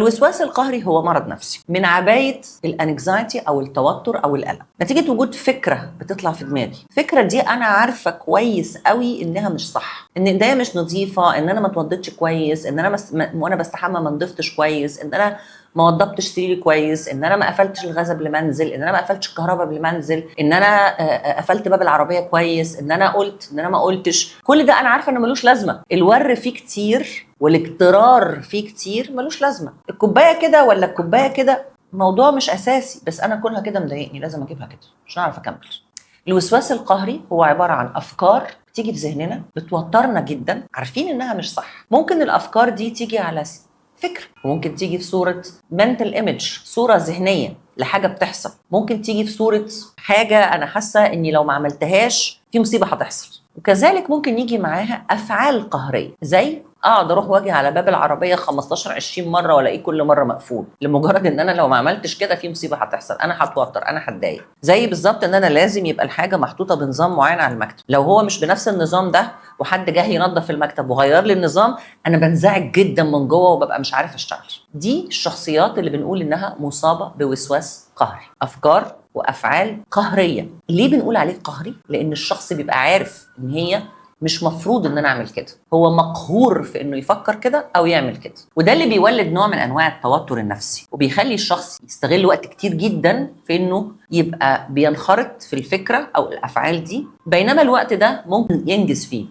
الوسواس القهري هو مرض نفسي من عباية الانكزايتي او التوتر او القلق، نتيجة وجود فكرة بتطلع في دماغي. الفكرة دي انا عارفة كويس قوي انها مش صح، ان ايديا مش نظيفة، ان انا ما اتوضيتش كويس، ان انا وانا بستحمى ما نضفتش كويس، ان انا ما وضبتش سريري كويس، ان انا ما قفلتش الغاز قبل ما انزل، ان انا ما قفلتش الكهرباء قبل ما انزل، ان انا قفلت باب العربيه كويس، ان انا قلت، ان انا ما قلتش. كل ده انا عارفه انه ملوش لازمه. الور فيه كتير والاكترار فيه كتير ملوش لازمه. الكوبايه كده ولا الكوبايه كده موضوع مش اساسي، بس انا كلها كده مضايقني لازم اجيبها كده مش هعرف اكمل. الوسواس القهري هو عباره عن افكار بتيجي في ذهننا بتوترنا جدا، عارفين انها مش صح. ممكن الافكار دي تيجي على فكرة، وممكن تيجي في صورة mental image، صورة ذهنية لحاجة بتحصل. ممكن تيجي في صورة حاجة أنا حاسة إني لو ما عملتهاش في مصيبة هتحصل. وكذلك ممكن يجي معاها أفعال قهرية، زي اقعد اروح واجي على باب العربيه 15 20 مره والاقيه كل مره مقفول، لمجرد ان انا لو ما عملتش كده في مصيبه هتحصل، انا هتوتر، انا هتضايق. زي بالظبط ان انا لازم يبقى الحاجه محطوطه بنظام معين على المكتب، لو هو مش بنفس النظام ده وحد جه ينظف المكتب وغير لي النظام، انا بنزعج جدا من جوه وببقى مش عارف اشتغل. دي الشخصيات اللي بنقول انها مصابه بوسواس قهري، افكار وافعال قهريه. ليه بنقول عليه قهري؟ لان الشخص بيبقى عارف ان هي مش مفروض ان انا اعمل كده، هو مقهور في انه يفكر كده او يعمل كده. وده اللي بيولد نوع من انواع التوتر النفسي، وبيخلي الشخص يستغل وقت كتير جدا في انه يبقى بينخرط في الفكره او الافعال دي، بينما الوقت ده ممكن ينجز فيه